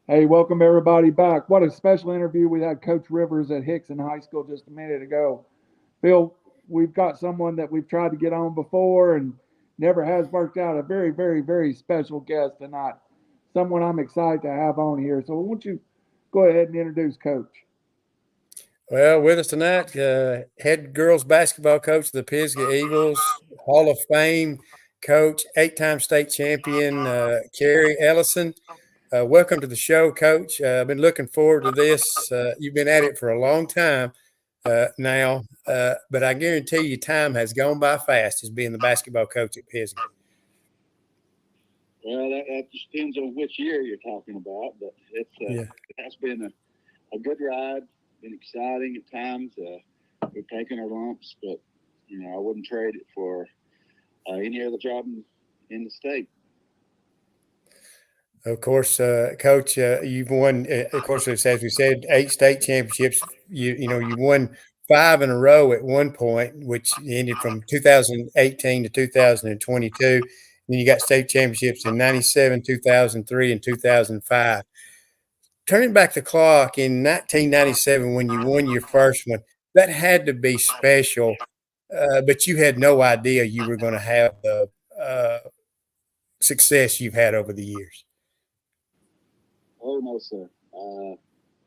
Hey, welcome everybody back. What a special interview we had Coach Rivers at Hickson High School just a minute ago. Bill, we've got someone that we've tried to get on before and never has worked out. A very, very, very special guest tonight. Someone I'm excited to have on here. So, won't you go ahead and introduce Coach? Well, with us tonight, head girls basketball coach of the Pisgah Eagles, Hall of Fame coach, eight-time state champion, Carey Ellison. Welcome to the show, Coach. I've been looking forward to this. You've been at it for a long time now, but I guarantee you time has gone by fast as being the basketball coach at Pisgah. Well, that just depends on which year you're talking about, but Yeah. it has been a good ride, been exciting at times. We've taken our lumps, but I wouldn't trade it for any other job in the state. Of course, Coach, you've won. Of course, as we said, eight state championships. You won five in a row at one point, which ended from 2018 to 2022. Then you got state championships in '97, 2003, and 2005. Turning back the clock in 1997, when you won your first one, that had to be special. But you had no idea you were going to have the success you've had over the years. Oh no, sir.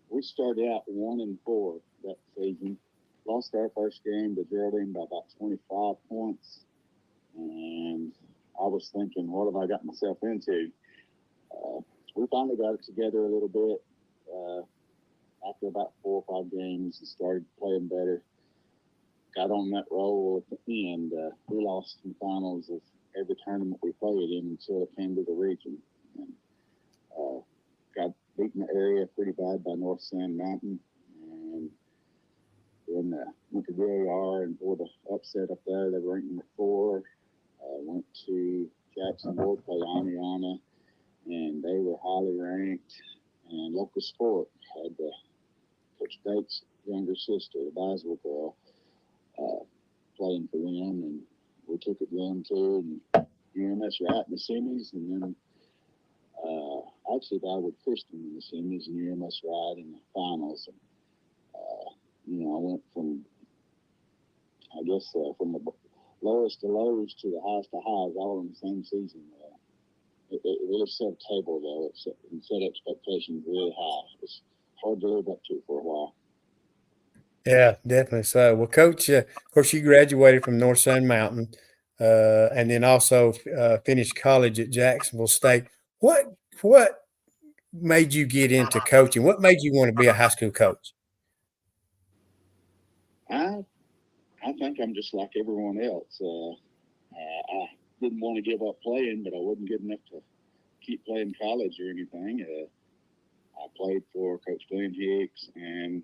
We started out 1-4 that season. Lost our first game to Geraldine by about 25 points, and I was thinking, what have I got myself into? Uh, we finally got it together a little bit after about 4 or 5 games and started playing better. Got on that roll at the end. We lost in the finals of every tournament we played in until it came to the region. And, uh, got beaten the area pretty bad by North Sand Mountain, and then went to VAR and pulled the upset up there. They were ranked number 4. Went to Jacksonville, play Aniana, and they were highly ranked. And local sport had Coach Bates' younger sister, the Basel girl, playing for them, and we took it them too. And UMS right in the semis, and then actually I would Christian in the semis and UMS right in the finals. And, I went from from the lowest to lows to the highest to highs all in the same season. It really set a table though. It set expectations really high. It was hard to live up to for a while. Yeah, definitely so. Well, Coach, of course, you graduated from North Sun Mountain, and then also finished college at Jacksonville State. What made you get into coaching? What made you want to be a high school coach? I I think I'm just like everyone else. I didn't want to give up playing, but I wasn't good enough to keep playing college or anything. I played for Coach Glenn Hicks, and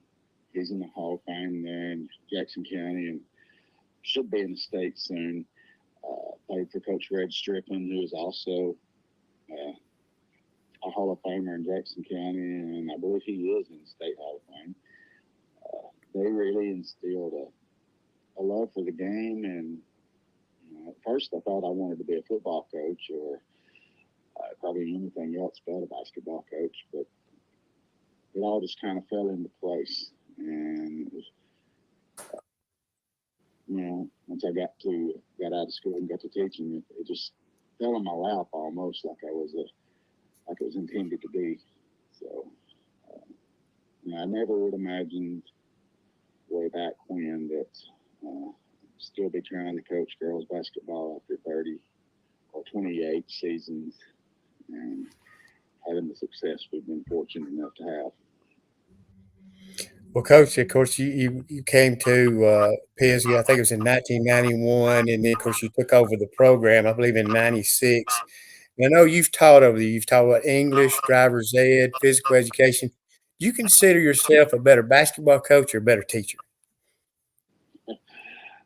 he's in the Hall of Fame there in Jackson County and should be in the state soon. Played for Coach Red Strickland, who is also uh, a Hall of Famer in Jackson County, and I believe he is in the State Hall of Fame. They really instilled a love for the game, and at first I thought I wanted to be a football coach or probably anything else but a basketball coach, but it all just kind of fell into place. And it was, once I got out of school and got to teaching, it just fell in my lap almost like it was intended to be. So, I never would imagined way back when that still be trying to coach girls basketball after 30 or 28 seasons and having the success we've been fortunate enough to have. Well, Coach, of course, you came to Pisgah, I think it was in 1991, and then, of course, you took over the program, I believe, in '96. And I know you've taught about English, driver's ed, physical education. Do you consider yourself a better basketball coach or a better teacher?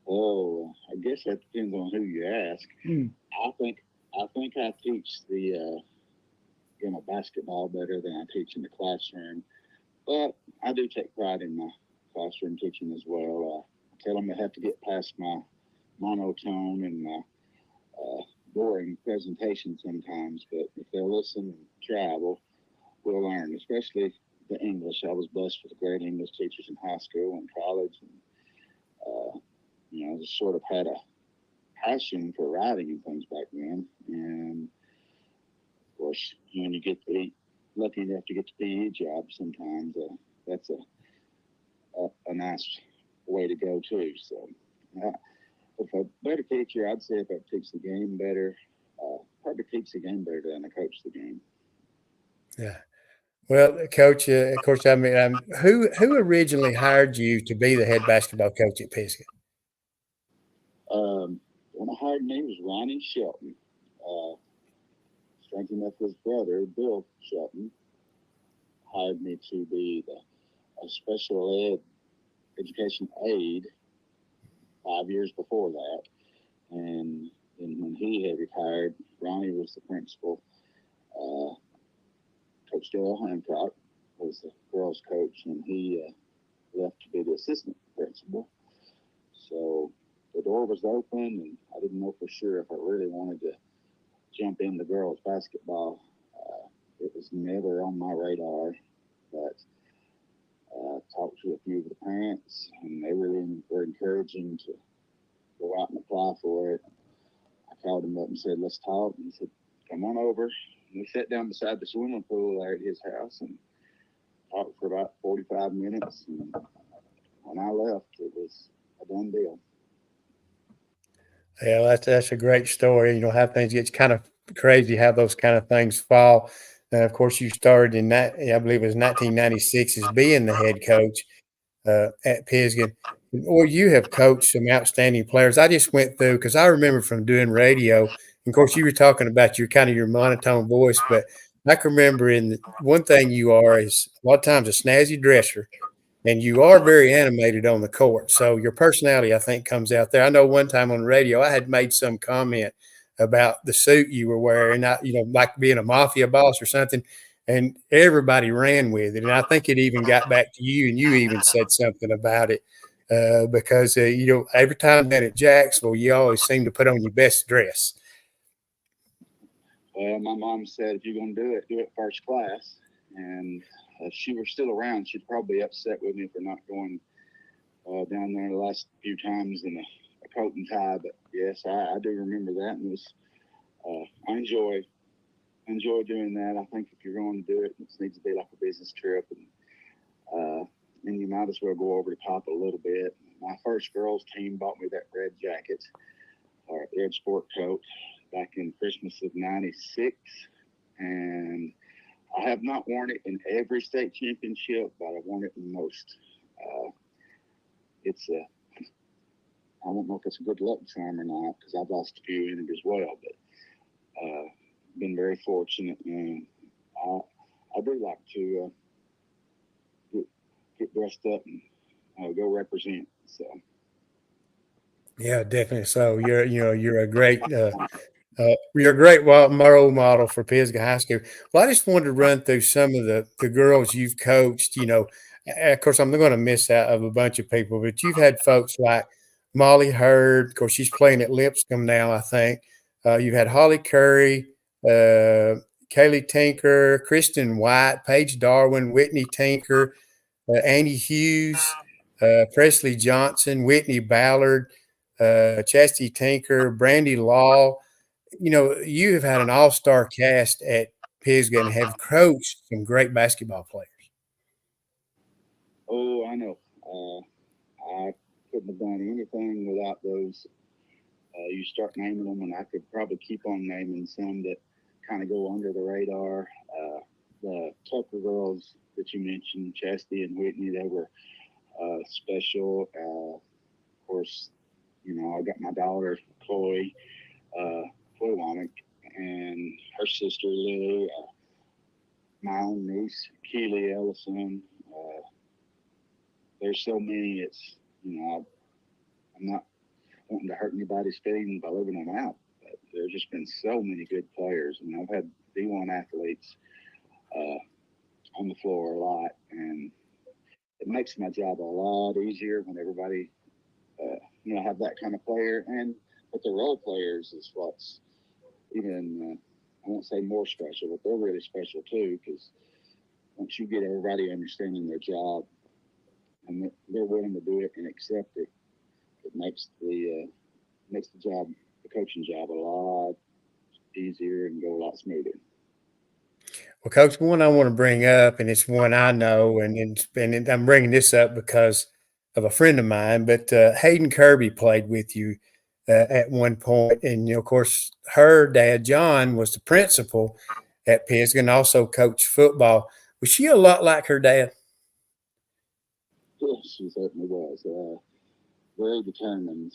Oh, I guess that depends on who you ask. Hmm. I think I teach the basketball better than I teach in the classroom, but I do take pride in my classroom teaching as well. I tell them they have to get past my monotone and my boring presentation sometimes, but if they'll listen and travel, will learn, especially the English. I was blessed with great English teachers in high school and college. And, just sort of had a passion for writing and things back then. And of course, when you get lucky enough to get the PE job, sometimes that's a nice way to go too. So, if a better teacher, I'd say if it teaches the game better, probably teach the game better than I coach the game. Yeah. Well, Coach, of course, I mean, who originally hired you to be the head basketball coach at Pisgah? When I hired me was Ronnie Shelton. Strange enough, his brother, Bill Shelton, hired me to be a special ed education aide 5 years before that. And when he had retired, Ronnie was the principal. Coach Dale Hancock was the girls' coach, and he left to be the assistant principal. So the door was open, and I didn't know for sure if I really wanted to jump into girls' basketball. It was never on my radar, but I talked to a few of the parents, and they really were encouraging to go out and apply for it. I called him up and said, let's talk. And he said, come on over. And we sat down beside the swimming pool there at his house and talked for about 45 minutes. And when I left, it was a done deal. Yeah, that's a great story. How things get kind of crazy, how those kind of things fall. And of course, you started in that, I believe it was 1996, as being the head coach at Pisgah. Or you have coached some outstanding players. I just went through because I remember from doing radio. And of course, you were talking about your monotone voice, but I can remember one thing you are is a lot of times a snazzy dresser. And you are very animated on the court. So your personality, I think, comes out there. I know one time on the radio, I had made some comment about the suit you were wearing, like being a mafia boss or something, and everybody ran with it. And I think it even got back to you, and you even said something about it because, every time that at Jacksonville, you always seem to put on your best dress. Well, my mom said, if you're going to do it first class. And if she were still around, she'd probably be upset with me for not going down there the last few times in a coat and tie. But yes, I do remember that, and it was I enjoy doing that. I think if you're going to do it, it needs to be like a business trip, and you might as well go over the top a little bit. My first girls team bought me that red jacket or red sport coat back in Christmas of '96, and I have not worn it in every state championship, but I've worn it in most. I don't know if it's a good luck charm or not, because I've lost a few in it as well, but been very fortunate, and I do like to get dressed up and go represent. So. Yeah, definitely. So you're a great you're a great role model for Pisgah High School. Well, I just wanted to run through some of the girls you've coached. Of course, I'm going to miss out of a bunch of people, but you've had folks like Molly Hurd. Of course, she's playing at Lipscomb now, I think. You've had Holly Curry, Kaylee Tinker, Kristen White, Paige Darwin, Whitney Tinker, Annie Hughes, Presley Johnson, Whitney Ballard, Chastity Tinker, Brandy Law. You have had an all-star cast at Pisgah and have coached some great basketball players. Oh, I know. I couldn't have done anything without those. You start naming them, and I could probably keep on naming some that kind of go under the radar. The Tucker girls that you mentioned, Chastity and Whitney, they were special. Of course, I got my daughter, Chloe Womack, and her sister, Lily, my own niece, Carey Ellison. There's so many, I'm not wanting to hurt anybody's feelings by leaving them out, but there's just been so many good players. And I've had D1 athletes on the floor a lot, and it makes my job a lot easier when everybody, have that kind of player. But the role players is what's even, I won't say more special, but they're really special too, because once you get everybody understanding their job and they're willing to do it and accept it, it makes the job, the coaching job, a lot easier and go a lot smoother. Well, Coach, one I want to bring up, and it's one I know, and I'm bringing this up because of a friend of mine, but Hayden Kirby played with you at one point, and of course, her dad John was the principal at Pisgah and also coached football. Was she a lot like her dad? Yeah, she certainly was. Very determined.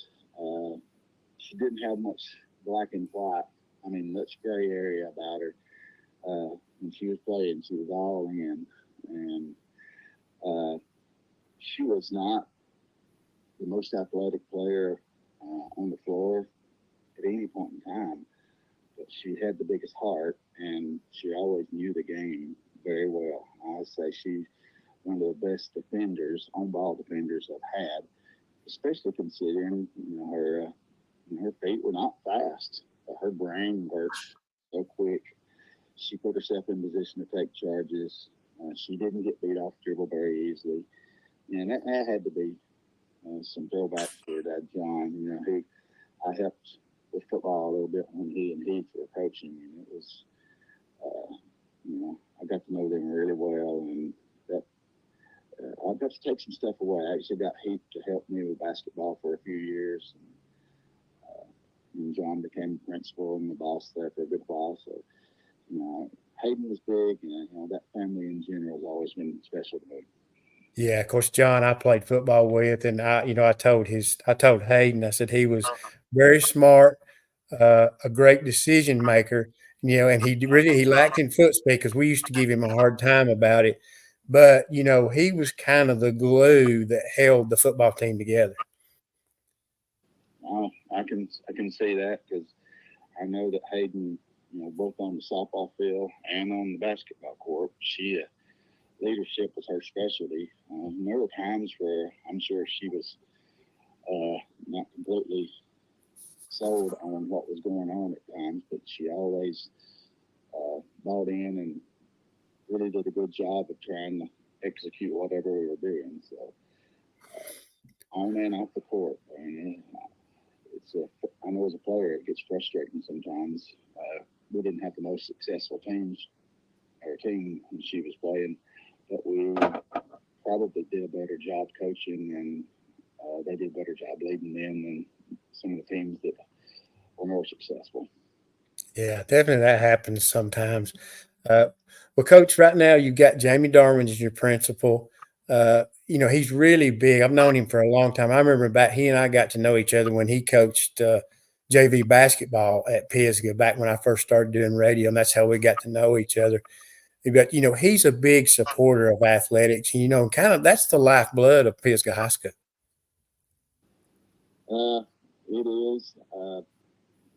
She didn't have much black and white. I mean, much gray area about her. When she was playing, she was all in, and she was not the most athletic player on the floor at any point in time, but she had the biggest heart, and she always knew the game very well. I would say she's one of the best defenders, on-ball defenders I've had, especially considering her feet were not fast, but her brain worked so quick. She put herself in position to take charges. She didn't get beat off dribble very easily, and that had to be some throwback to her dad, John. I helped with football a little bit when he and Heath were coaching, and it was, I got to know them really well, and that I got to take some stuff away. I actually got Heath to help me with basketball for a few years, and John became principal and the boss there for a good while. So, Hayden was big, and that family in general has always been special to me. Yeah, of course, John, I played football with, and I told Hayden, I said he was very smart, a great decision maker, and he lacked in foot speed because we used to give him a hard time about it. But, he was kind of the glue that held the football team together. I can say that because I know that Hayden, both on the softball field and on the basketball court, leadership was her specialty. There were times where I'm sure she was not completely sold on what was going on at times, but she always bought in and really did a good job of trying to execute whatever we were doing. So on and off the court, I know as a player it gets frustrating sometimes. We didn't have the most successful team when she was playing, but we probably did a better job coaching, and they did a better job leading them than some of the teams that were more successful. Yeah, definitely that happens sometimes. Well, Coach, right now you've got Jamie Darwin as your principal. He's really big. I've known him for a long time. I remember he and I got to know each other when he coached JV basketball at Pisgah back when I first started doing radio, and that's how we got to know each other. But, he's a big supporter of athletics, and, kind of that's the lifeblood of Pisgah High School. It is.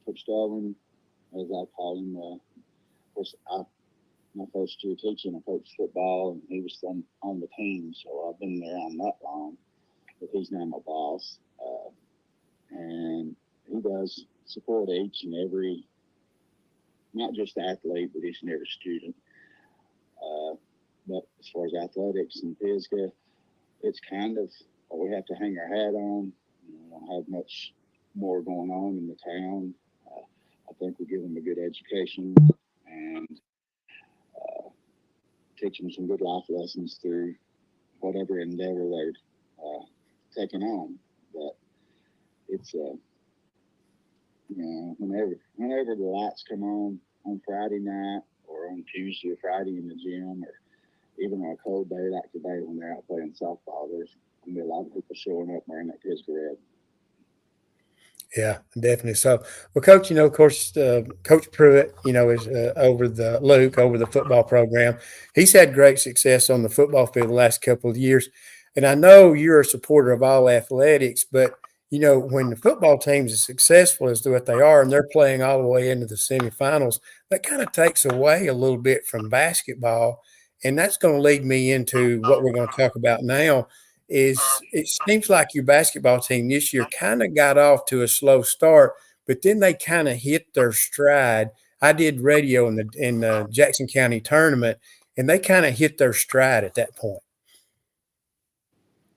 Coach Darwin, as I call him, my first year teaching, I coached football, and he was on the team, so I've been there on that long. But he's now my boss, and he does support each and every, not just athlete, but each and every student. But as far as athletics in Pisgah, it's kind of what we have to hang our hat on. We don't have much more going on in the town. I think we give them a good education and teach them some good life lessons through whatever endeavor they're taking on. But it's whenever the lights come on Friday night or on Tuesday or Friday in the gym, or even on a cold day like today when they're out playing softball, there's going to be a lot of people showing up wearing that Pisgah red. Yeah, definitely. So, well, Coach, of course, Coach Pruitt, is over the football program. He's had great success on the football field the last couple of years. And I know you're a supporter of all athletics, but, when the football teams are successful as what they are, and they're playing all the way into the semifinals, that kind of takes away a little bit from basketball. And that's going to lead me into what we're going to talk about now. It seems like your basketball team this year kind of got off to a slow start, but then they kind of hit their stride. I did radio in the Jackson County tournament, and they kind of hit their stride at that point.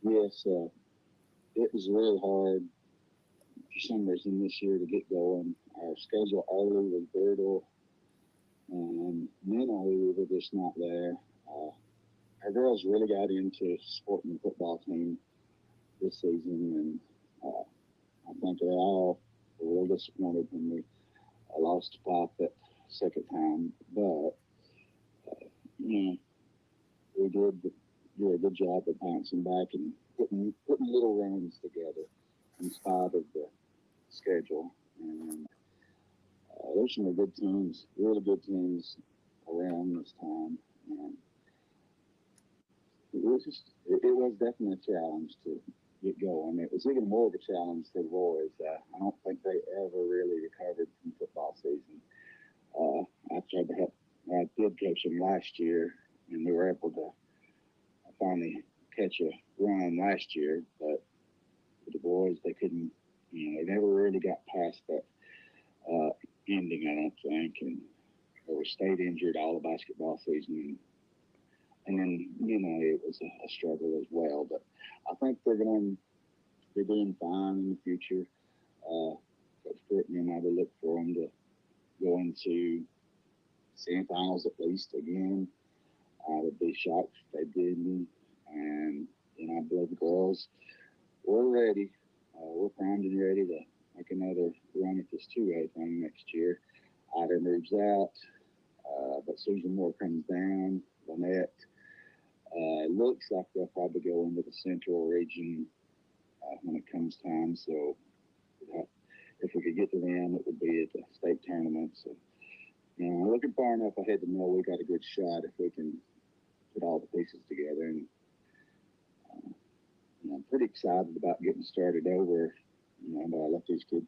Yes, it was really hard for some reason this year to get going. Our schedule already was brutal, and mentally we were just not there. Our girls really got into supporting the football team this season, and I think they all were real disappointed when we lost to Pop that second time. But, we did do a good job of bouncing back and putting little runs together in spite of the schedule. And there's some good teams, really good teams around this time. And it was definitely a challenge to get going. It was even more of a challenge for the boys. I don't think they ever really recovered from football season. I did coach them last year, and we were able to finally catch a run last year. But for the boys, they couldn't. They never really got past that ending, I don't think, and they were stayed injured all the basketball season. And then, it was a struggle as well. But I think they're doing fine in the future. Coach Brittany and I would look for them to go into semifinals at least again. I would be shocked if they didn't. And, I believe the girls, we're ready. We're primed and ready to make another run at this 2A thing next year. Ida moves out, but Susan Moore comes down. Lynette. It looks like they'll probably go into the Central region when it comes time. So if we could get to them, it would be at the state tournament. So, looking far enough ahead to know we got a good shot if we can put all the pieces together. And I'm pretty excited about getting started over. But I let these kids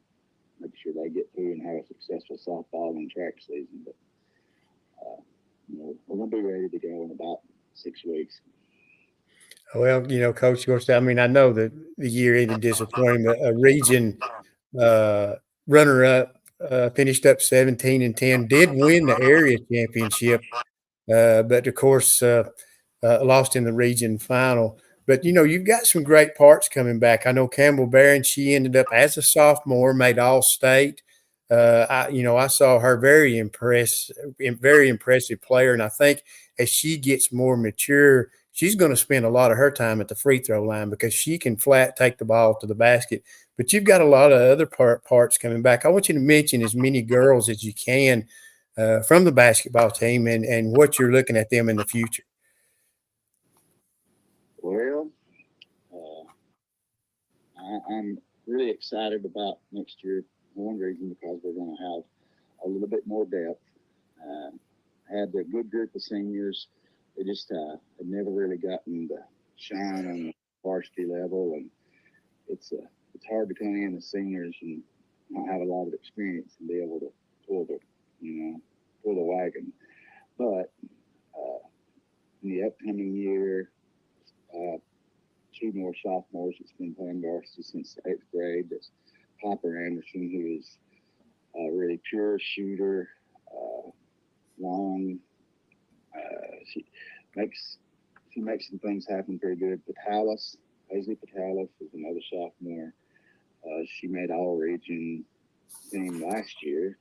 make sure they get through and have a successful softball and track season. But we're going to be ready to go in about 6 weeks. Well, Coach, I mean, I know that the year ended disappointing, but a region runner-up finished up 17-10, did win the area championship, but of course lost in the region final. But, you've got some great parts coming back. I know Campbell Barron, she ended up as a sophomore, made All-State. I saw her very impressive player. And I think as she gets more mature, she's going to spend a lot of her time at the free throw line because she can flat take the ball to the basket. But you've got a lot of other parts coming back. I want you to mention as many girls as you can from the basketball team and what you're looking at them in the future. Well, I'm really excited about next year. One reason because we're going to have a little bit more depth. Had a good group of seniors. They just had never really gotten the shine on the varsity level, and it's hard to come in as seniors and not have a lot of experience and be able to pull the wagon. But in the upcoming year, 2 more sophomores that's been playing varsity since the 8th grade. That's Popper Anderson, who is a really pure shooter, long. She makes some things happen pretty good. Paisley Patalis is another sophomore. She made all-region team last year,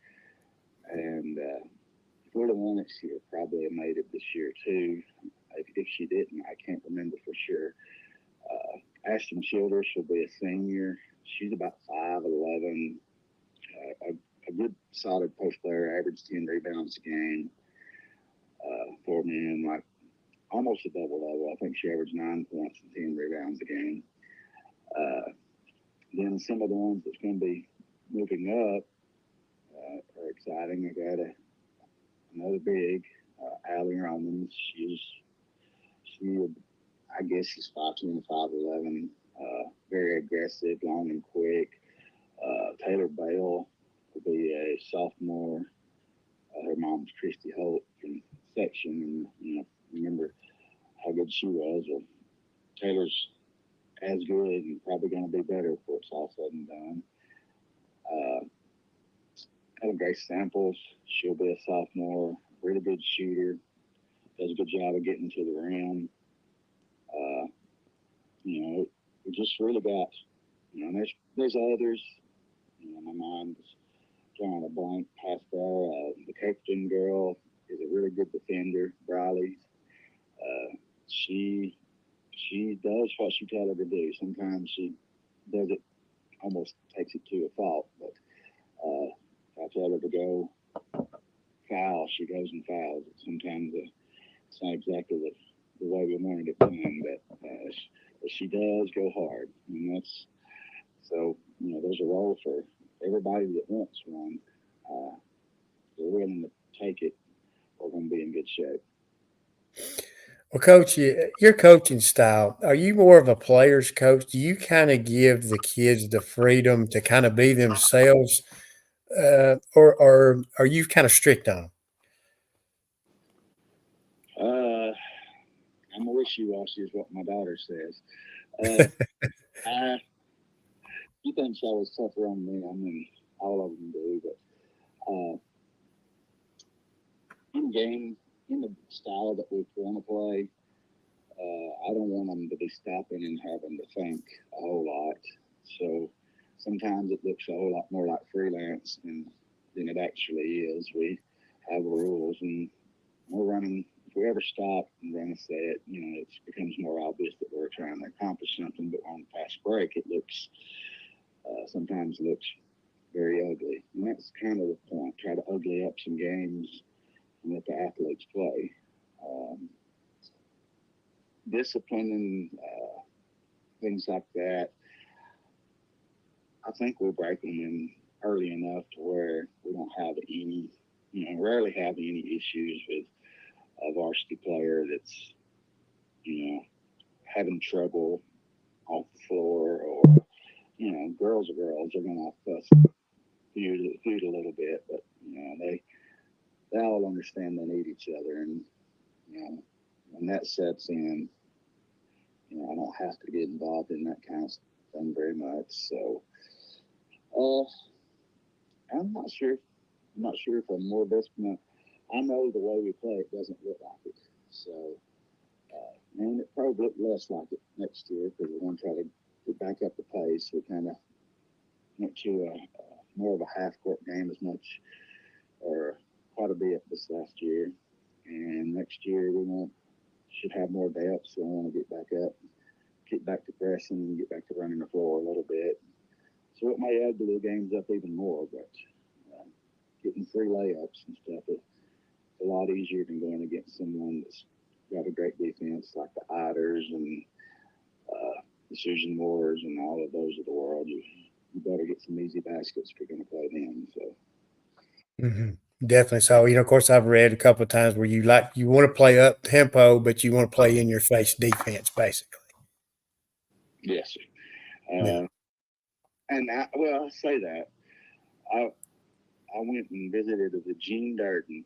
and if we'd have won this year, probably have made it this year too. If she didn't, I can't remember for sure. Ashton Childers will be a senior. She's about 5'11", a good solid post player, averaged 10 rebounds a game for men, like almost a double-double. I think she averaged 9 points and 10 rebounds a game. Then some of the ones that's going to be moving up are exciting. I got another big, Allie Romans. I guess she's 5'10", 5'11", very aggressive, long and quick. Taylor Bale will be a sophomore. Her mom's Christy Holt from section, and remember how good she was. Well, Taylor's as good and probably going to be better before it's all said and done. Grace Samples, she'll be a sophomore, really good shooter. does a good job of getting to the rim. We just really got, there's others. My mind's drawing a blank past there. The Caperton girl is a really good defender, Briley. She does what she tells her to do. Sometimes she does it, almost takes it to a fault. But if I tell her to go foul, she goes and fouls. Sometimes it's not exactly the way we wanted it done, but she does go hard. And that's so. There's a role for everybody that wants one. They're willing to take it. We're going to be in good shape. Well, Coach, your coaching style, are you more of a player's coach? Do you kind of give the kids the freedom to kind of be themselves, or are you kind of strict on them? I'm a wishy-washy is what my daughter says. She thinks I was tougher on me. I mean, all of them do, but in game, in the style that we want to play, I don't want them to be stopping and having to think a whole lot. So sometimes it looks a whole lot more like freelance than it actually is. We have rules, and we're running. If we ever stop and run a set, it becomes more obvious that we're trying to accomplish something. But on a fast break, it sometimes looks very ugly, and that's kind of the point. Try to ugly up some games and let the athletes play. Discipline and things like that, I think we'll break them in early enough to where we don't have any, rarely have any issues with a varsity player that's, having trouble off the floor, or, girls are girls. They're going to fuss feud a little bit, but, they all understand they need each other. And, when that sets in, I don't have to get involved in that kind of thing very much. So, I'm not sure. I'm not sure if I'm more disciplined. I know the way we play, it doesn't look like it. So, and it probably look less like it next year because we're going to try to get back up the pace. We kind of went to more of a half-court game as much, or quite a bit this last year. And next year we should have more depth, so I want to get back up, get back to pressing, and get back to running the floor a little bit. So it may add to the games up even more, but getting free layups and stuff is a lot easier than going against someone that's got a great defense like the Iders and the Susan Moores and all of those of the world. You better get some easy baskets if you're going to play them. So. Mm-hmm. Definitely. So, of course, I've read a couple of times where you want to play up tempo, but you want to play in your face defense, basically. Yes, sir. And I say that. I went and visited with Gene Durden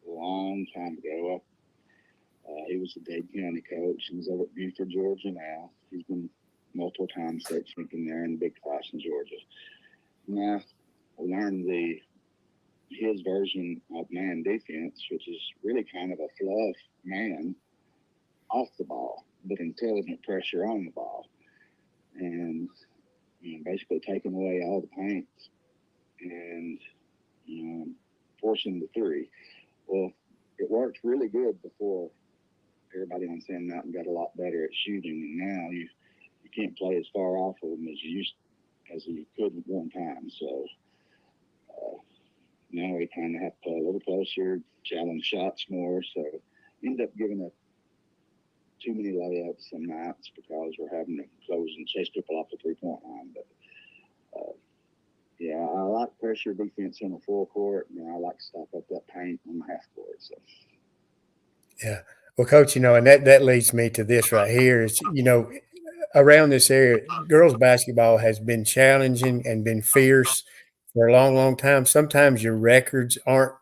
a long time ago. He was the Dade County coach, and he's over at Buford, Georgia now. He's been multiple times state champion there in the big class in Georgia. Now, I learned his version of man defense, which is really kind of a fluff man off the ball, but intelligent pressure on the ball. And basically taking away all the paint and forcing the three. Well, it worked really good before everybody on Sand Mountain got a lot better at shooting, and now you can't play as far off of them as you could at one time. So now we kind of have to play a little closer, challenge shots more. So end up giving up too many layups some nights because we're having to close and chase people off the 3-point line. But I like pressure defense on the full court, and I like to stop up that paint on the half court. So. Yeah. Well, Coach, and that leads me to this right here is, around this area, girls basketball has been challenging and been fierce for a long, long time. Sometimes your records aren't,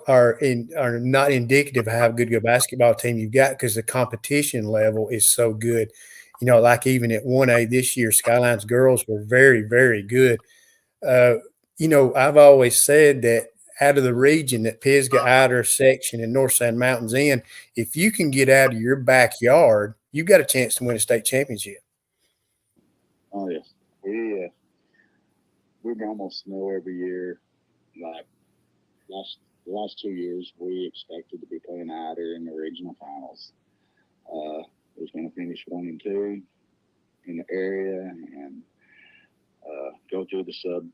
are not indicative of how good a basketball team you've got because the competition level is so good. Like even at 1A this year, Skyline's girls were very, very good. I've always said that out of the region that Pisgah, Ider, Section, and North Sand Mountains in, if you can get out of your backyard, you've got a chance to win a state championship. Oh yes, we almost snow every year. Like the last 2 years, we expected to be playing Ider in the regional finals. We was going to finish 1 and 2 in the area and go through the sub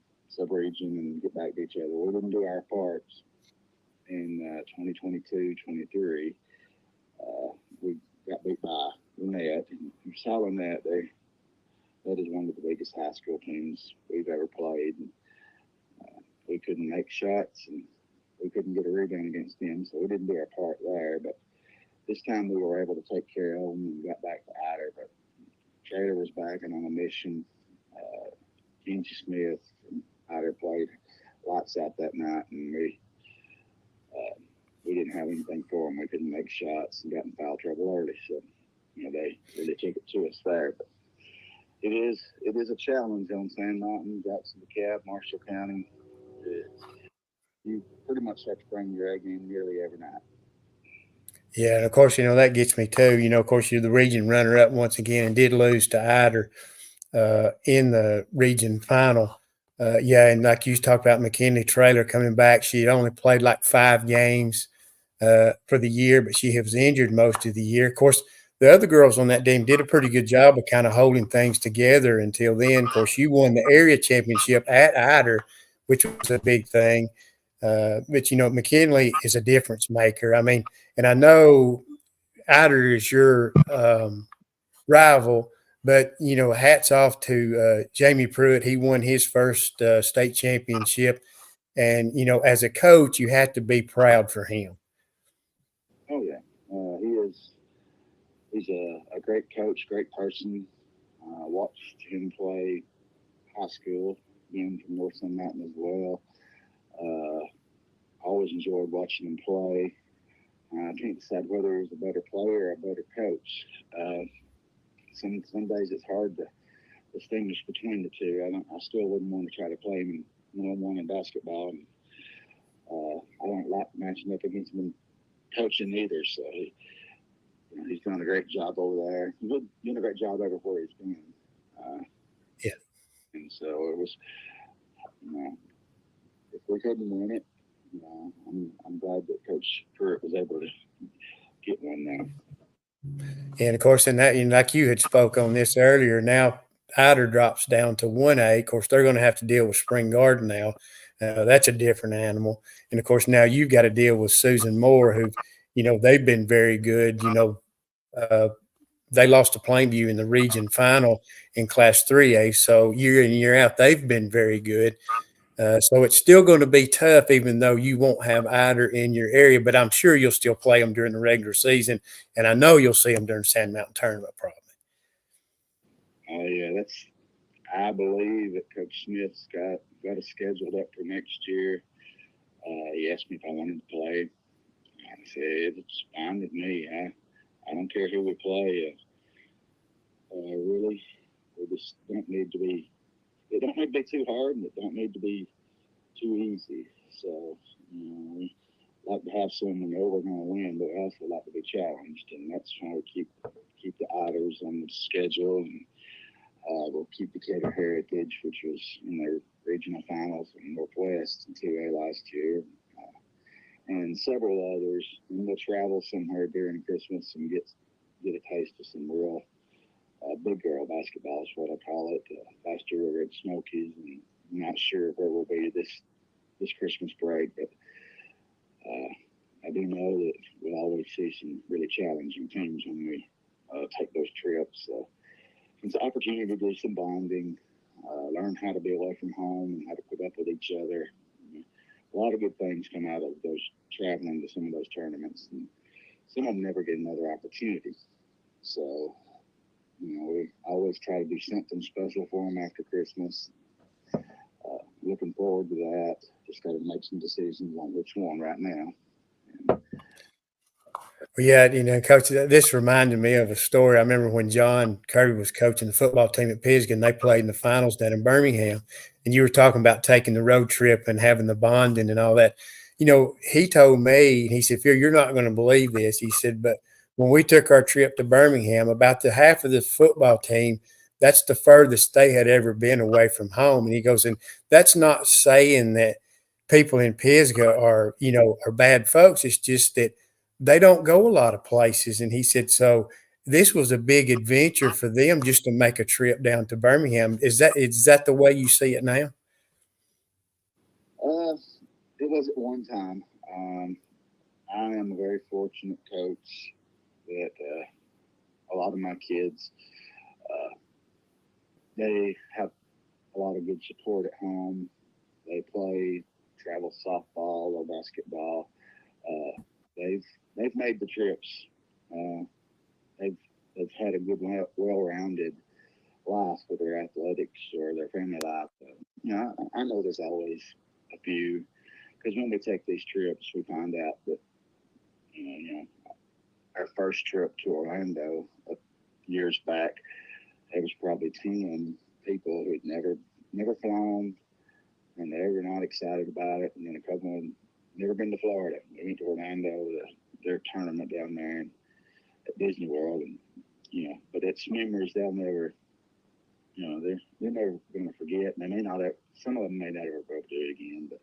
region and get back to each other. We didn't do our parts in 2022-23. We got beat by Lynette. And Solid that that is one of the biggest high school teams we've ever played. And, we couldn't make shots and we couldn't get a rebound against them, so we didn't do our part there. But this time we were able to take care of them and got back to Ider. But Trader was back and on a mission. Kenzie Smith and Ider played lights out that night, and we didn't have anything for them. We couldn't make shots and got in foul trouble early. So, they really took it to us there. But it is a challenge on Sand Mountain, Jacksonville, DeKalb, Marshall County. You pretty much have to bring your A game nearly every night. Yeah, and of course, that gets me too. Of course, you're the region runner-up once again and did lose to Ider in the region final. And like you talked about McKinley Traylor coming back, she had only played like 5 games for the year, but she was injured most of the year. Of course, the other girls on that team did a pretty good job of kind of holding things together until then. Of course, you won the area championship at Ider, which was a big thing. But, McKinley is a difference maker. I mean, and I know Ider is your rival, but, hats off to Jamie Pruitt. He won his first state championship. And, as a coach, you have to be proud for him. Oh, yeah. He's a great coach, great person. Watched him play high school, being from North Sand Mountain as well. Always enjoyed watching him play. I can't decide whether he was a better player or a better coach. Some days it's hard to distinguish between the two. I still wouldn't want to try to play him one-on-one in basketball. And, I don't like matching up against him in coaching either. So he's done a great job over there. He's doing a great job everywhere he's been. Yeah. And so it was, if we couldn't win it, I'm glad that Coach Pruitt was able to get one now. And of course, in that, like you had spoke on this earlier, now Ider drops down to 1A. Of course, they're going to have to deal with Spring Garden now. That's a different animal. And of course, now you've got to deal with Susan Moore, who, they've been very good. They lost to Plainview in the region final in Class 3A. So year in, year out, they've been very good. So it's still going to be tough, even though you won't have Ider in your area. But I'm sure you'll still play them during the regular season, and I know you'll see them during the Sand Mountain Tournament probably. Oh yeah, I believe that Coach Smith's got it scheduled up for next year. He asked me if I wanted to play. I said it's fine with me. I don't care who we play. Really, we just don't need to be. It don't need to be too hard, and it don't need to be too easy. So, we like to have someone we know we're going to win, but we also like to be challenged, and that's why we keep the Iders on the schedule. And we'll keep Decatur Heritage, which was in their regional finals in Northwest in 2A last year, and several others. And we'll travel somewhere during Christmas and get a taste of some real big girl basketball is what I call it. Last year we were at Smokies, and I'm not sure where we'll be this Christmas break, but I do know that we'll always see some really challenging teams when we take those trips. It's an opportunity to do some bonding, learn how to be away from home and how to put up with each other. A lot of good things come out of those traveling to some of those tournaments, and some of them never get another opportunity. So, we always try to do something special for them after Christmas. Looking forward to that. Just got to make some decisions on which one right now. Well, yeah, Coach, this reminded me of a story. I remember when John Kirby was coaching the football team at Pisgah, and they played in the finals down in Birmingham. And you were talking about taking the road trip and having the bonding and all that. He told me, he said, Phil, you're not going to believe this. He said, but when we took our trip to Birmingham, about the half of the football team, that's the furthest they had ever been away from home. And he goes, and that's not saying that people in Pisgah are bad folks. It's just that they don't go a lot of places. And he said, so this was a big adventure for them just to make a trip down to Birmingham. Is that the way you see it now? It was at one time. I am a very fortunate coach that a lot of my kids, they have a lot of good support at home. They play travel softball or basketball. They've made the trips. They've had a good, well-rounded life with their athletics or their family life. I know there's always a few, because when we take these trips, we find out that our first trip to Orlando years back, there was probably 10 people who'd never flown, and they were not excited about it. And then a couple of them never been to Florida. They went to Orlando, their tournament down there at Disney World, and but it's memories they'll never, they're never going to forget. And they may not. Some of them may never go do it again. But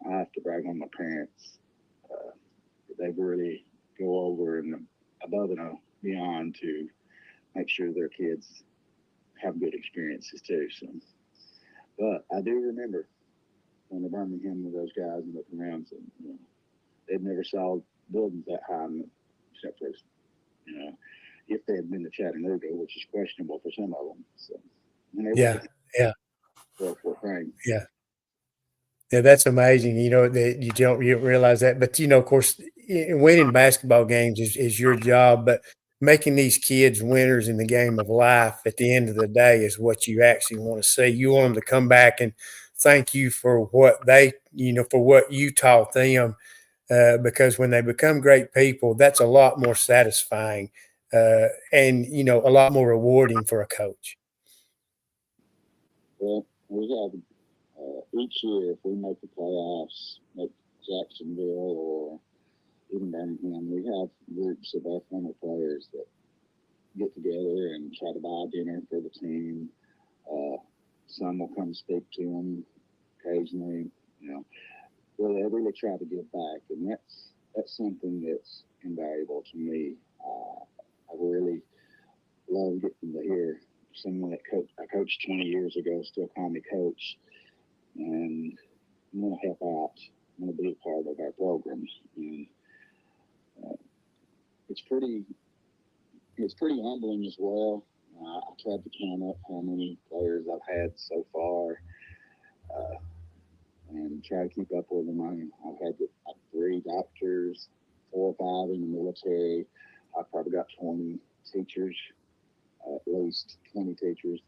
I have to brag on my parents. They really go over and above and beyond to make sure their kids have good experiences too. So, but I do remember when the Birmingham with those guys and looked around, and they'd never saw buildings that high, except for if they had been to Chattanooga, which is questionable for some of them. So, Yeah. Thanks. Yeah. Yeah, that's amazing. That you don't realize that, but of course, winning basketball games is your job, but making these kids winners in the game of life at the end of the day is what you actually want to see. You want them to come back and thank you for what for what you taught them, because when they become great people, that's a lot more satisfying, and a lot more rewarding for a coach. Well, we have each year, if we make the playoffs, like Jacksonville or even Birmingham, we have groups of our former players that get together and try to buy dinner for the team. Some will come speak to them occasionally. They really try to give back, and that's something that's invaluable to me. I really love getting to hear someone that I coached 20 years ago still call me coach, and I'm going to help out. I'm going to be a part of our programs, and it's pretty humbling as well. I tried to count up how many players I've had so far, and try to keep up with them. I've had 3 doctors, 4 or 5 in the military. I've probably got 20 teachers, at least 20 teachers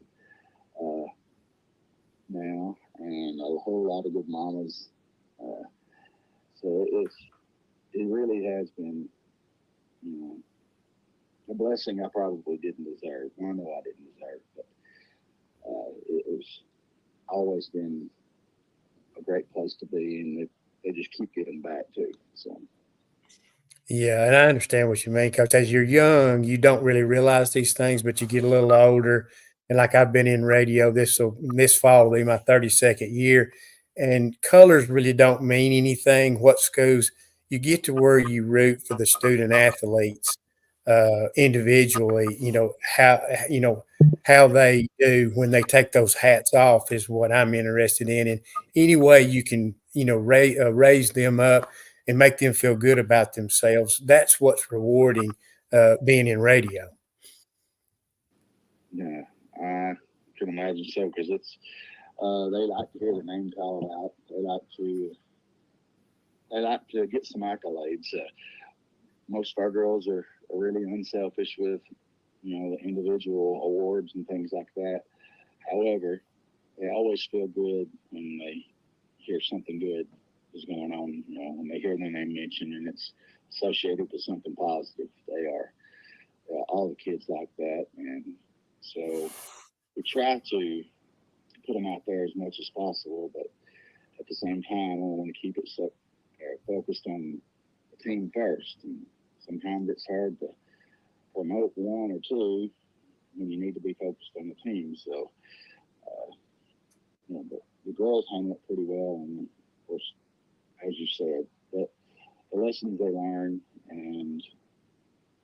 now, and a whole lot of good mamas. So it really has been, a blessing I probably didn't deserve. I know I didn't deserve, but it's always been a great place to be, and they just keep giving back too. So. Yeah, and I understand what you mean, Coach. As you're young, you don't really realize these things, but you get a little older. And like I've been in radio this fall will be my 32nd year, and colors really don't mean anything. What schools you get to where you root for the student athletes individually, how they do when they take those hats off is what I'm interested in. And any way you can raise them up and make them feel good about themselves. That's what's rewarding being in radio. Yeah, I can imagine so, because it's they like to hear their name called out. They like to get some accolades. Most of our girls are really unselfish with the individual awards and things like that. However, they always feel good when they hear something good is going on, when they hear their name mentioned, and it's associated with something positive. They are all the kids like that, and so we try to put them out there as much as possible, but at the same time, we want to keep it focused on the team first. And sometimes it's hard to promote one or two when you need to be focused on the team. So, but the girls handle it pretty well, and of course, as you said, that the lessons they learn, and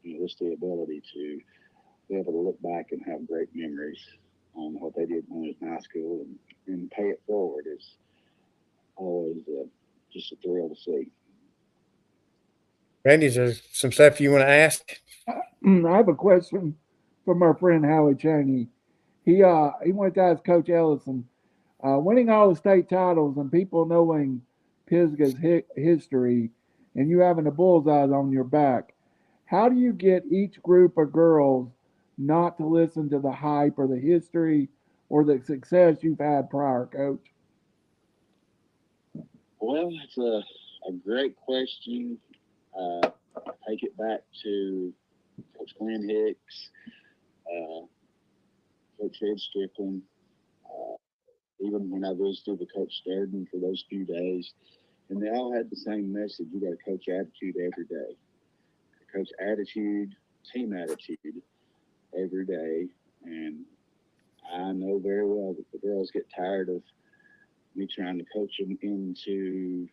just the ability to be able to look back and have great memories on what they did when they was in high school and pay it forward is always just a thrill to see. Randy, is there some stuff you want to ask? I have a question from our friend Howie Cheney. He wanted to ask Coach Ellison, winning all the state titles and people knowing Pisgah's history and you having the bullseyes on your back, how do you get each group of girls not to listen to the hype or the history or the success you've had prior, Coach? Well, it's a great question. Take it back to Coach Glenn Hicks, Coach Ed Strickland, even when I visited with Coach Sturden for those few days, and they all had the same message: you got to coach attitude every day. Coach attitude, team attitude every day. And I know very well that the girls get tired of me trying to coach them into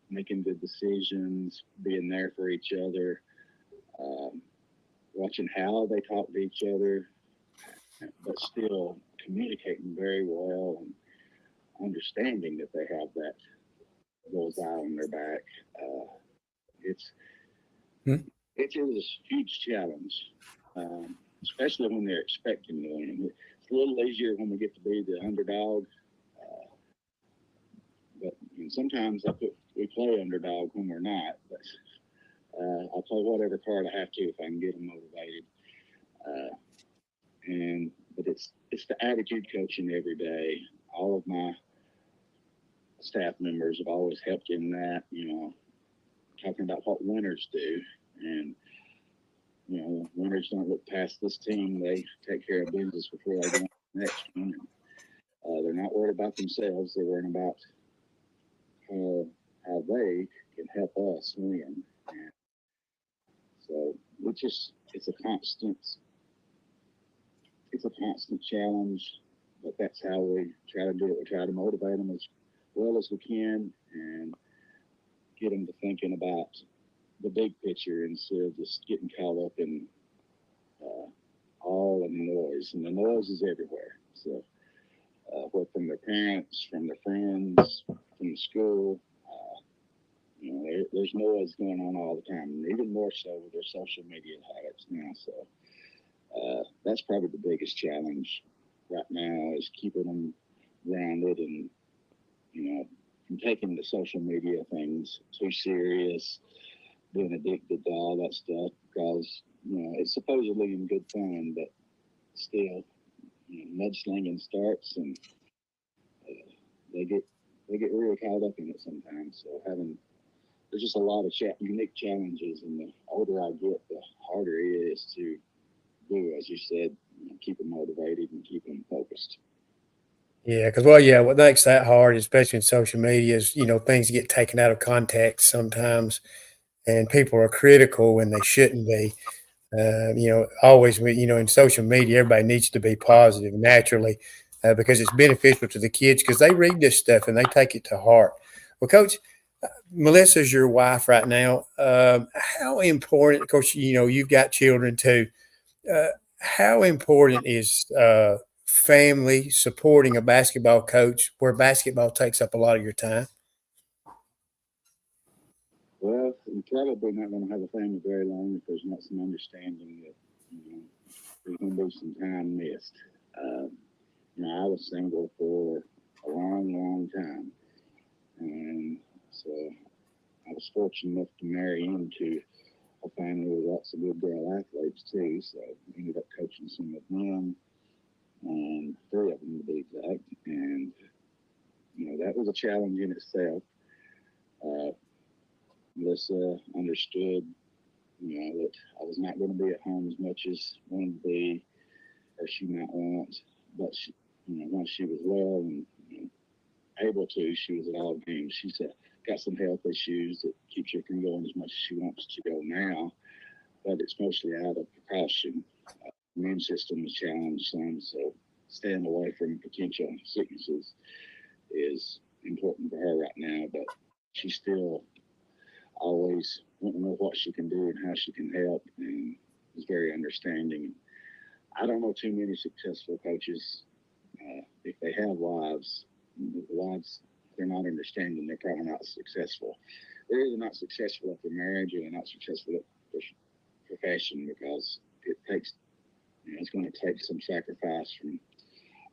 making good decisions, being there for each other, watching how they talk to each other, but still communicating very well and understanding that they have that bullseye on their back. It's a huge challenge, especially when they're expecting to win. It's a little easier when we get to be the underdog, but sometimes we play underdog when we're not. But I'll play whatever card I have to if I can get them motivated. But it's the attitude coaching every day. All of my staff members have always helped in that, talking about what winners do. And, winners don't look past this team. They take care of business before they go on to the next one. They're not worried about themselves. They're worried about how they can help us win. And so it's a constant challenge, but that's how we try to do it. We try to motivate them as well as we can and get them to thinking about the big picture instead of just getting caught up in all of the noise. And the noise is everywhere. So, from their parents, from their friends, from the school, there's noise going on all the time, and even more so with their social media habits now. So that's probably the biggest challenge right now is keeping them grounded and, from taking the social media things too serious, being addicted to all that stuff, because, it's supposedly in good fun, but still, mudslinging starts and they get really caught up in it sometimes. So there's just a lot of unique challenges, and the older I get, the harder it is to do, as you said, keep them motivated and keep them focused. Yeah, because what makes that hard, especially in social media, is things get taken out of context sometimes, and people are critical when they shouldn't be. Always, in social media, everybody needs to be positive naturally because it's beneficial to the kids because they read this stuff and they take it to heart. Well, Coach, Melissa's your wife right now. How important, of course, you've got children too. How important is family supporting a basketball coach where basketball takes up a lot of your time? Well, you're probably not going to have a family very long if there's not some understanding that, there's going to be some time missed. I was single for a long, long time. And so I was fortunate enough to marry into a family with lots of good girl athletes too. So I ended up coaching some of them, and 3 of them to be exact. And, that was a challenge in itself. Melissa understood, that I was not going to be at home as much as wanted to be, or she might want. But she, once she was well and able to, she was at all games. She's got some health issues that keeps her from going as much as she wants to go now, but it's mostly out of precaution. Immune system is challenged some, so staying away from potential sicknesses is important for her right now. But she still always want to know what she can do and how she can help, and is very understanding. I don't know too many successful coaches. If they have wives, the wives, they're not understanding, they're probably not successful. They're either not successful at their marriage or they're not successful at their profession, because it takes, it's going to take some sacrifice from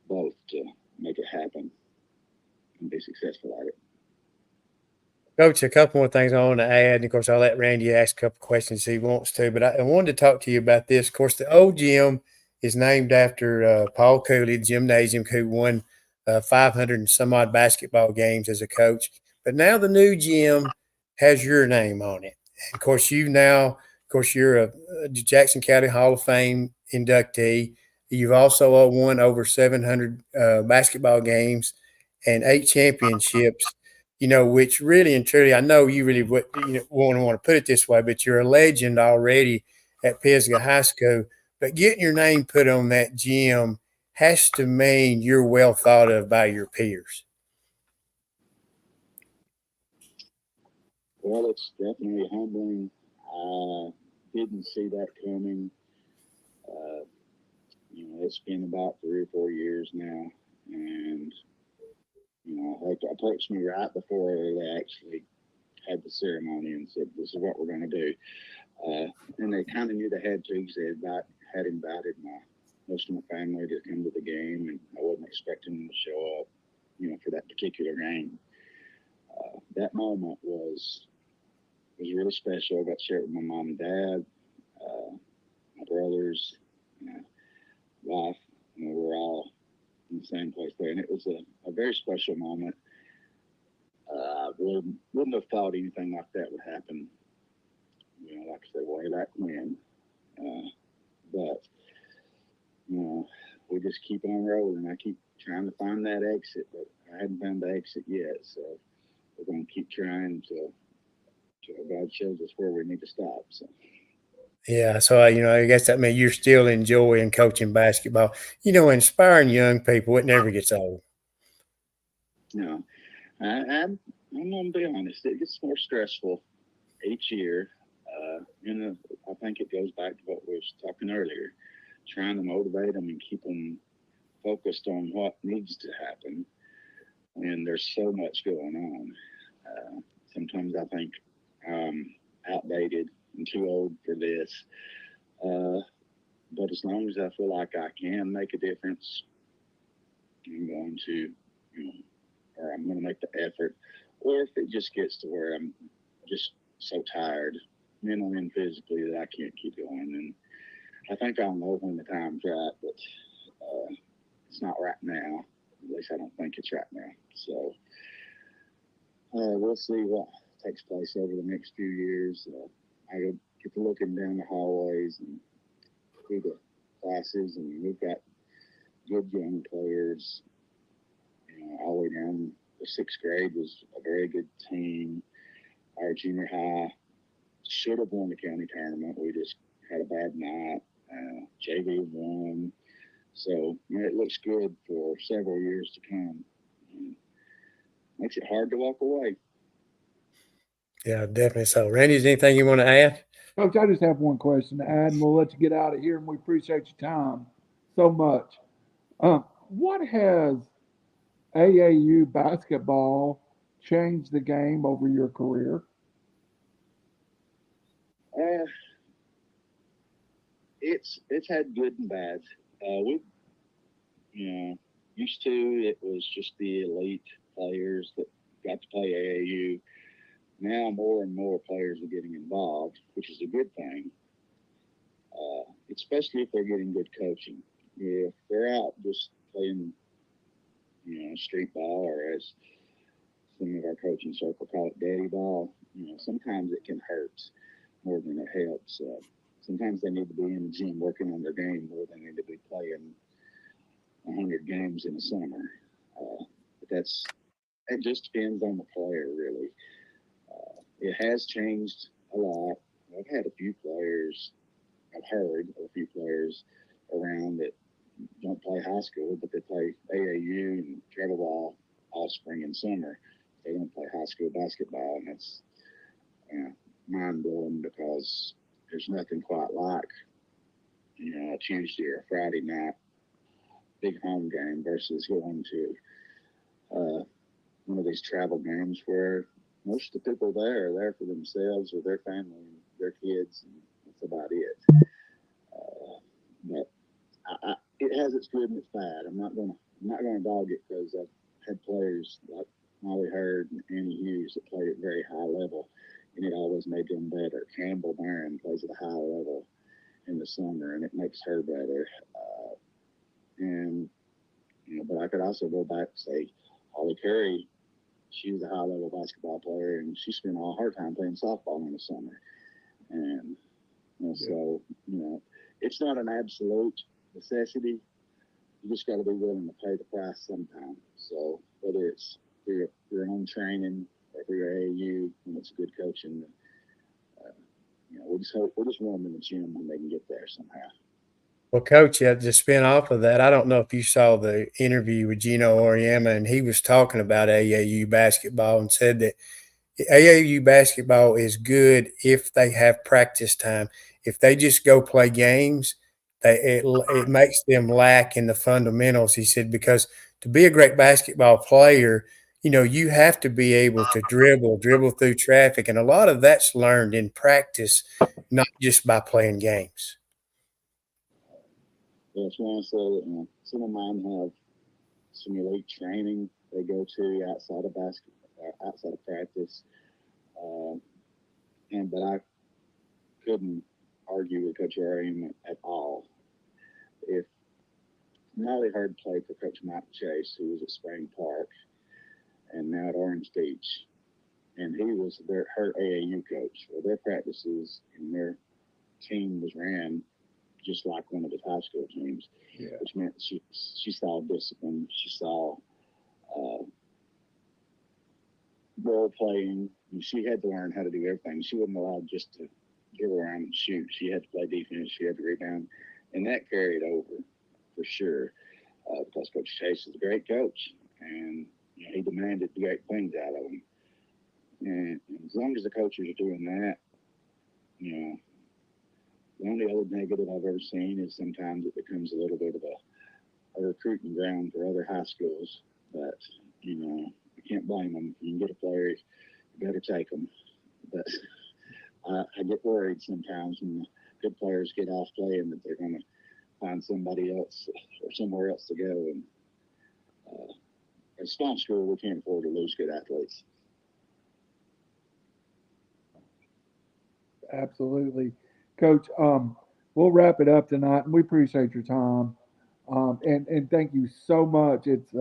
both to make it happen and be successful at it. Coach, a couple more things I want to add. And of course, I'll let Randy ask a couple questions if he wants to. But I wanted to talk to you about this. Of course, the old gym is named after Paul Cooley Gymnasium, who won 500 and some odd basketball games as a coach. But now the new gym has your name on it. And of course, you're a Jackson County Hall of Fame inductee. You've also won over 700 basketball games and 8 championships, which really and truly, I know you really would, want to put it this way, but you're a legend already at Pisgah High School. But getting your name put on that gym has to mean you're well thought of by your peers. Well, it's definitely humbling. I didn't see that coming. Uh, it's been about 3 or 4 years now, and they approached me right before they actually had the ceremony and said, "This is what we're going to do." And they kind of knew they had to, because they had invited most of my family to come to the game, and I wasn't expecting them to show up, for that particular game. That moment was really special. I got to share it with my mom and dad, my brothers, wife. We're all in the same place there, and it was a very special moment. I wouldn't have thought anything like that would happen, like I said, way back when. But we just keep on rolling. I keep trying to find that exit, but I haven't found the exit yet. So we're going to keep trying until God shows us where we need to stop. So. Yeah, so I guess that means you're still enjoying coaching basketball. Inspiring young people, it never gets old. I'm going to be honest. It gets more stressful each year. I think it goes back to what we was talking earlier, trying to motivate them and keep them focused on what needs to happen. And there's so much going on. Sometimes I think I'm outdated and too old for this. But as long as I feel like I can make a difference, I'm going to, or I'm going to make the effort. Or if it just gets to where I'm just so tired, mentally and physically, that I can't keep going. And I think I'll know when the time's right, but it's not right now. At least I don't think it's right now. So we'll see what takes place over the next few years. I get to looking down the hallways and through the classes, and we've got good young players. All the way down the 6th grade was a very good team. Our junior high should have won the county tournament. We just had a bad night. JV won. So it looks good for several years to come. Makes it hard to walk away. Yeah, definitely so. Randy, is there anything you want to add? Coach, I just have one question to add, and we'll let you get out of here. And we appreciate your time so much. What has AAU basketball changed the game over your career? It's had good and bad. We, used to, it was just the elite players that got to play AAU. Now more and more players are getting involved, which is a good thing. Especially if they're getting good coaching. If they're out just playing, street ball, or as some of our coaching circle call it, daddy ball, sometimes it can hurt more than it helps. Sometimes they need to be in the gym working on their game more than they need to be playing 100 games in the summer. But it just depends on the player, really. It has changed a lot. I've heard of a few players around that don't play high school, but they play AAU and travel ball all spring and summer. They don't play high school basketball, and that's mind blowing because there's nothing quite like a Tuesday or a Friday night big home game versus going to one of these travel games where most of the people there are there for themselves or their family and their kids, and that's about it. But it has its good and its bad. I'm not gonna dog it because I've had players like Molly Hurd and Annie Hughes that played at a very high level, and it always made them better. Campbell Barron plays at a high level in the summer, and it makes her better. But I could also go back and say Holly Carey. She was a high-level basketball player, and she spent all her time playing softball in the summer. And so it's not an absolute necessity. You just got to be willing to pay the price sometime. So whether it's through your own training or through your AAU, and it's good coaching, we'll just want them in the gym when they can get there somehow. Well, Coach, to spin off of that, I don't know if you saw the interview with Gino Auriemma, and he was talking about AAU basketball and said that AAU basketball is good if they have practice time. If they just go play games, it makes them lack in the fundamentals, he said, because to be a great basketball player, you have to be able to dribble through traffic, and a lot of that's learned in practice, not just by playing games. That's why I said some of mine have some elite training they go to outside of basketball, outside of practice, but I couldn't argue with Coach Arian at all. If Molly Hurd played for Coach Mike Chase, who was at Spring Park and now at Orange Beach, and he was her AAU coach. Well, their practices and their team was ran just like one of his high school teams, which meant she saw discipline. She saw role playing. And she had to learn how to do everything. She wasn't allowed just to get around and shoot. She had to play defense. She had to rebound, and that carried over for sure because Coach Chase is a great coach, and he demanded great things out of him. And as long as the coaches are doing that, the only other negative I've ever seen is sometimes it becomes a little bit of a recruiting ground for other high schools. But, you can't blame them. If you can get a player, you better take them. But I get worried sometimes when the good players get off playing that they're going to find somebody else or somewhere else to go. And at a small school, we can't afford to lose good athletes. Absolutely. Coach, we'll wrap it up tonight, and we appreciate your time. And thank you so much. It's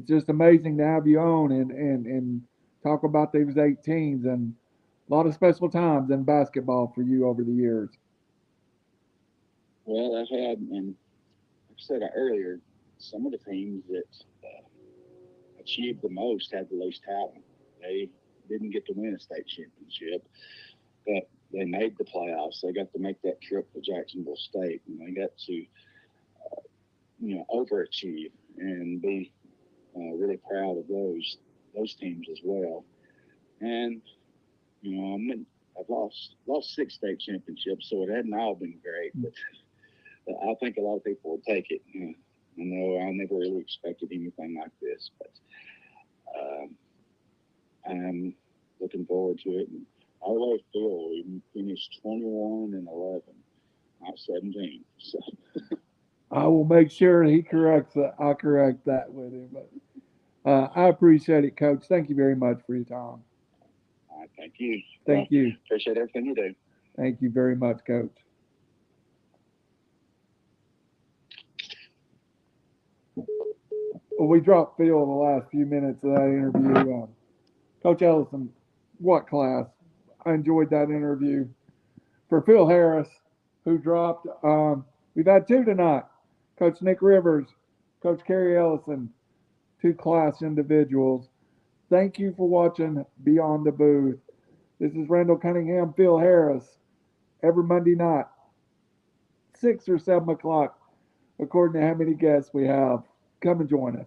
just amazing to have you on and talk about these 8 teams and a lot of special times in basketball for you over the years. Well, I've had, and like I said earlier, some of the teams that achieved the most had the least talent. They didn't get to win a state championship, but they made the playoffs. They got to make that trip to Jacksonville State, and they got to, overachieve and be really proud of those teams as well. And I've lost 6 state championships, so it hadn't all been great. But I think a lot of people will take it. I know I never really expected anything like this, but I'm looking forward to it. And I really feel we finished 21-11, not 17. So I will make sure he corrects that. I'll correct that with him. But I appreciate it, Coach. Thank you very much for your time. All right, thank you. Thank you. Appreciate everything you do. Thank you very much, Coach. Well, we dropped Phil in the last few minutes of that interview. Coach Ellison, what class. I enjoyed that interview. For Phil Harris, who dropped, we've had two tonight. Coach Nick Rivers, Coach Carey Ellison, two class individuals. Thank you for watching Beyond the Booth. This is Randall Cunningham, Phil Harris, every Monday night, 6 or 7 o'clock, according to how many guests we have. Come and join us.